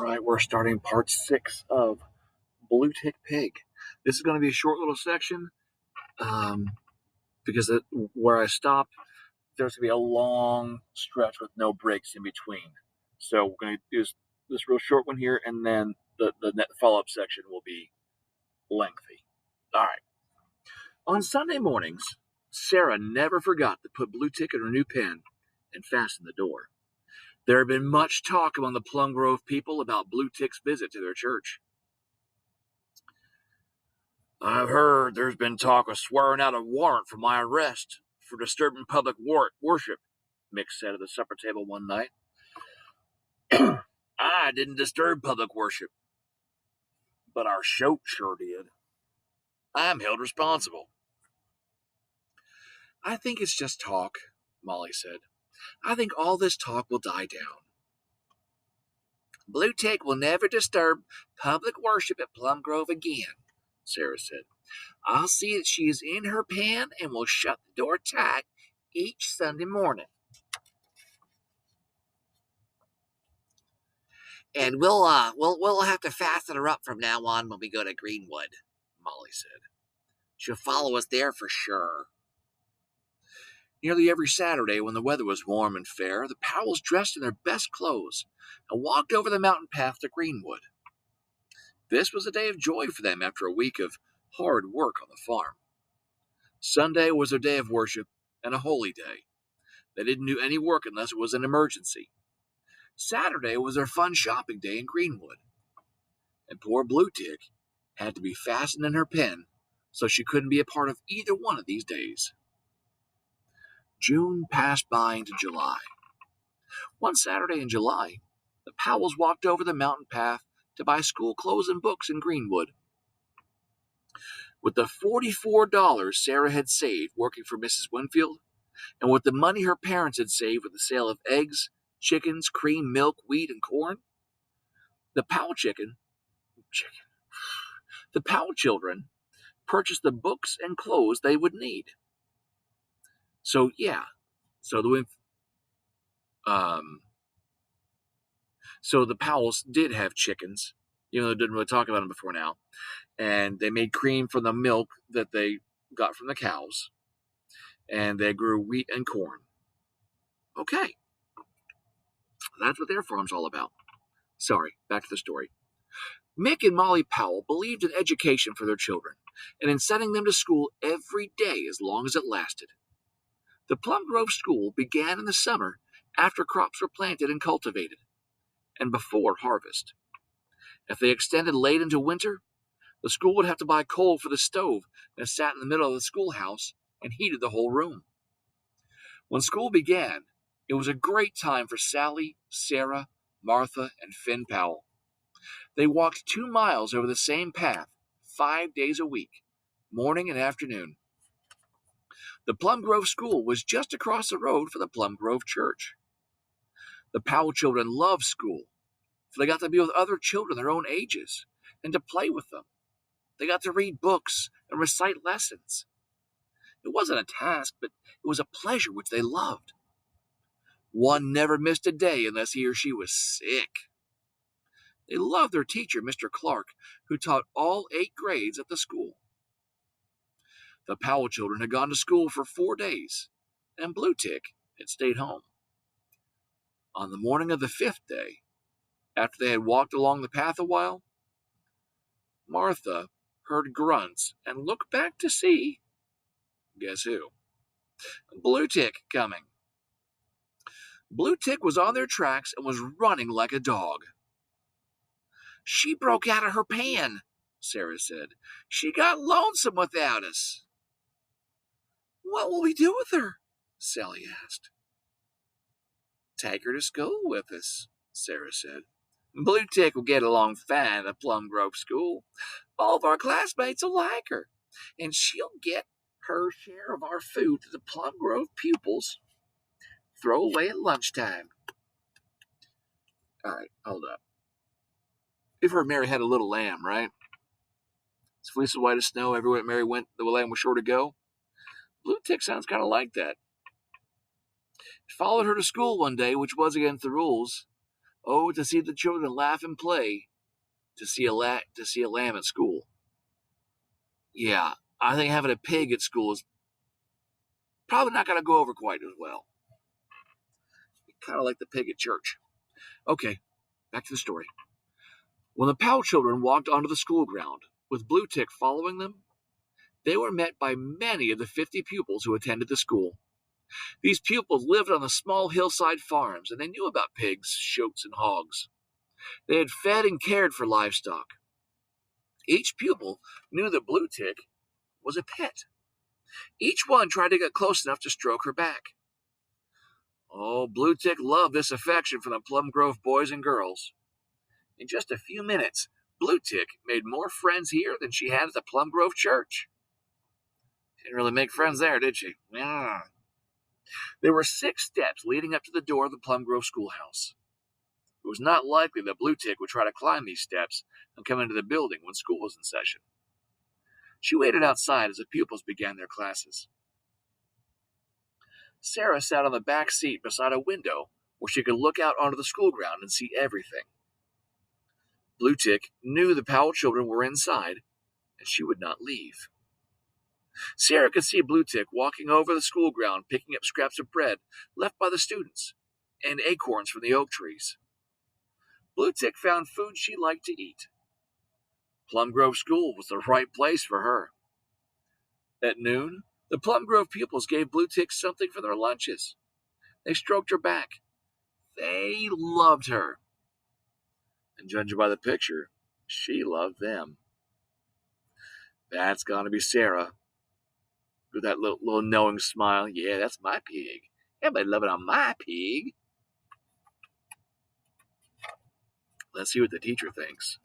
right, we're starting part 6 of Bluetick Pig. This is going to be a short little section um, because where I stop, there's going to be a long stretch with no breaks in between. So we're going to do this real short one here, and then the follow-up section will be lengthy. All right. On Sunday mornings, Sarah never forgot to put Bluetick in her new pen and fasten the door. There had been much talk among the Plum Grove people about Bluetick's visit to their church. I've heard there's been talk of swearing out a warrant for my arrest for disturbing public worship, Mick said at the supper table one night. I didn't disturb public worship, but our shoat sure did. I'm held responsible. I think it's just talk, Molly said. I think all this talk will die down. Bluetick will never disturb public worship at Plum Grove again, Sarah said. I'll see that she is in her pen and will shut the door tight each Sunday morning. And we'll have to fasten her up from now on when we go to Greenwood, Molly said. She'll follow us there for sure. Nearly every Saturday, when the weather was warm and fair, the Powells dressed in their best clothes and walked over the mountain path to Greenwood. This was a day of joy for them after a week of hard work on the farm. Sunday was their day of worship and a holy day. They didn't do any work unless it was an emergency. Saturday was their fun shopping day in Greenwood. And poor Bluetick had to be fastened in her pen so she couldn't be a part of either one of these days. June passed by into July. One Saturday in July, the Powells walked over the mountain path to buy school clothes and books in Greenwood. With the $44 Sarah had saved working for Mrs. Winfield, and with the money her parents had saved with the sale of eggs, chickens, cream, milk, wheat, and corn, the Powell children purchased the books and clothes they would need. So yeah, so the Powells did have chickens, even though they didn't really talk about them before now, and they made cream from the milk that they got from the cows, and they grew wheat and corn. Okay, that's what their farm's all about. Sorry, back to the story. Mick and Molly Powell believed in education for their children, and in sending them to school every day as long as it lasted. The Plum Grove School began in the summer after crops were planted and cultivated, and before harvest. If they extended late into winter, the school would have to buy coal for the stove that sat in the middle of the schoolhouse and heated the whole room. When school began, it was a great time for Sally, Sarah, Martha, and Finn Powell. They walked 2 miles over the same path 5 days a week, morning and afternoon. The Plum Grove School was just across the road from the Plum Grove Church. The Powell children loved school, for they got to be with other children their own ages and to play with them. They got to read books and recite lessons. It wasn't a task, but it was a pleasure which they loved. One never missed a day unless he or she was sick. They loved their teacher, Mr. Clark, who taught all 8 grades at the school. The Powell children had gone to school for 4 days, and Bluetick had stayed home. On the morning of the 5th day, after they had walked along the path a while, Martha heard grunts and looked back to see, guess who? Bluetick coming. Bluetick was on their tracks and was running like a dog. She broke out of her pan, Sarah said. She got lonesome without us. What will we do with her? Sally asked. Take her to school with us, Sarah said. Bluetick will get along fine at the Plum Grove School. All of our classmates will like her, and she'll get her share of our food to the Plum Grove pupils. Throw away at lunchtime. All right, hold up. You've heard Mary had a little lamb, right? It's fleece as white as snow. Everywhere Mary went, the lamb was sure to go. Bluetick sounds kind of like that. It followed her to school one day, which was against the rules, Oh, to see the children laugh and play, to see a lamb at school. Yeah, I think having a pig at school is probably not going to go over quite as well. Kind of like the pig at church. Okay, back to the story. When the Powell children walked onto the school ground, with Bluetick following them, they were met by many of the 50 pupils who attended the school. These pupils lived on the small hillside farms, and they knew about pigs, shoats, and hogs. They had fed and cared for livestock. Each pupil knew that Bluetick was a pet. Each one tried to get close enough to stroke her back. Oh, Bluetick loved this affection from the Plum Grove boys and girls. In just a few minutes, Bluetick made more friends here than she had at the Plum Grove church. She didn't really make friends there, did she? Yeah. There were 6 steps leading up to the door of the Plum Grove schoolhouse. It was not likely that Bluetick would try to climb these steps and come into the building when school was in session. She waited outside as the pupils began their classes. Sarah sat on the back seat beside a window where she could look out onto the school ground and see everything. Bluetick knew the Powell children were inside, and she would not leave. Sarah could see Bluetick walking over the school ground, picking up scraps of bread left by the students and acorns from the oak trees. Bluetick found food she liked to eat. Plum Grove School was the right place for her. At noon, the Plum Grove pupils gave Bluetick something for their lunches. They stroked her back. They loved her. And judging by the picture, she loved them. That's got to be Sarah, with that little knowing smile. Yeah, that's my pig. Everybody loving on my pig. Let's see what the teacher thinks.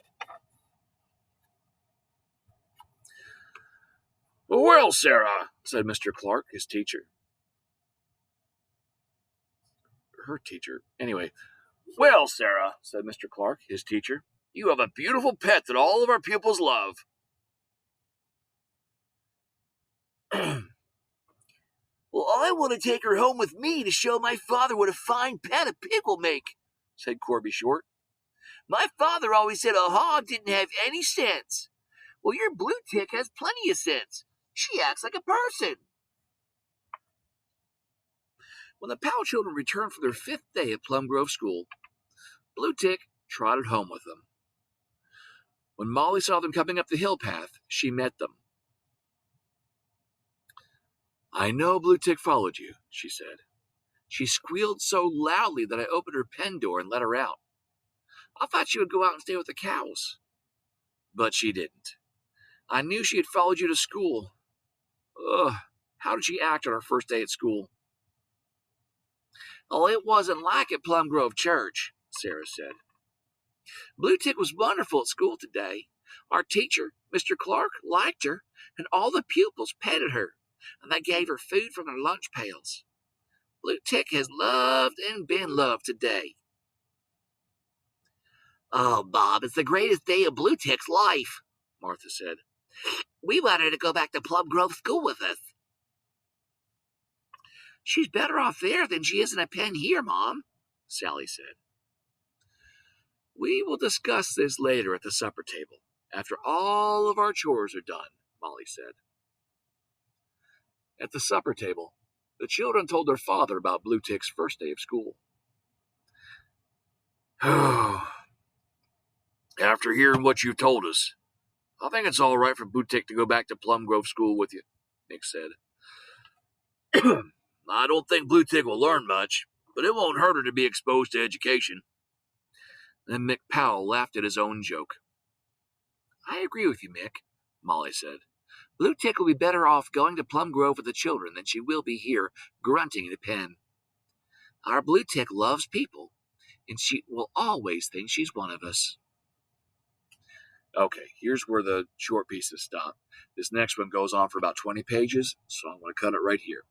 Well, Sarah, said Mr. Clark, his teacher. Her teacher. Anyway. Well, Sarah, said Mr. Clark, his teacher, you have a beautiful pet that all of our pupils love. Well, I want to take her home with me to show my father what a fine pet a pig will make, said Corby Short. My father always said a hog didn't have any sense. Well, your Bluetick has plenty of sense. She acts like a person. When the Powell children returned for their 5th day at Plum Grove School, Bluetick trotted home with them. When Molly saw them coming up the hill path, she met them. I know Bluetick followed you, she said. She squealed so loudly that I opened her pen door and let her out. I thought she would go out and stay with the cows. But she didn't. I knew she had followed you to school. Ugh, how did she act on her first day at school? Oh, it wasn't like at Plum Grove Church, Sarah said. Bluetick was wonderful at school today. Our teacher, Mr. Clark, liked her, and all the pupils petted her, and they gave her food from their lunch pails. Bluetick has loved and been loved today. Oh, Bob, it's the greatest day of Bluetick's life, Martha said. We want her to go back to Plum Grove School with us. She's better off there than she is in a pen here, Mom, Sally said. We will discuss this later at the supper table, after all of our chores are done, Molly said. At the supper table, the children told their father about Bluetick's first day of school. After hearing what you've told us, I think it's all right for Bluetick to go back to Plum Grove School with you, Nick said. I don't think Bluetick will learn much, but it won't hurt her to be exposed to education. Then Mick Powell laughed at his own joke. I agree with you, Mick, Molly said. Bluetick will be better off going to Plum Grove with the children than she will be here grunting in a pen. Our Bluetick loves people, and she will always think she's one of us. Okay, here's where the short pieces stop. This next one goes on for about 20 pages, so I'm going to cut it right here.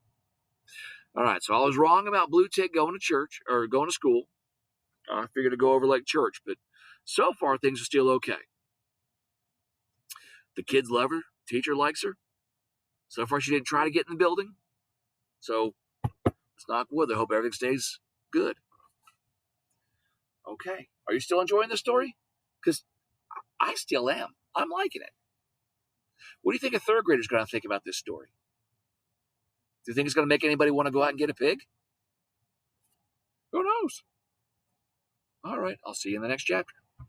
All right, so I was wrong about Bluetick going to church, or going to school. I figured to go over like church, but so far things are still okay. The kids love her, teacher likes her. So far she didn't try to get in the building. So, let's knock wood. I hope everything stays good. Okay. Are you still enjoying the story? Because I still am. I'm liking it. What do you think a third grader's going to think about this story? Do you think it's going to make anybody want to go out and get a pig? Who knows? All right. I'll see you in the next chapter.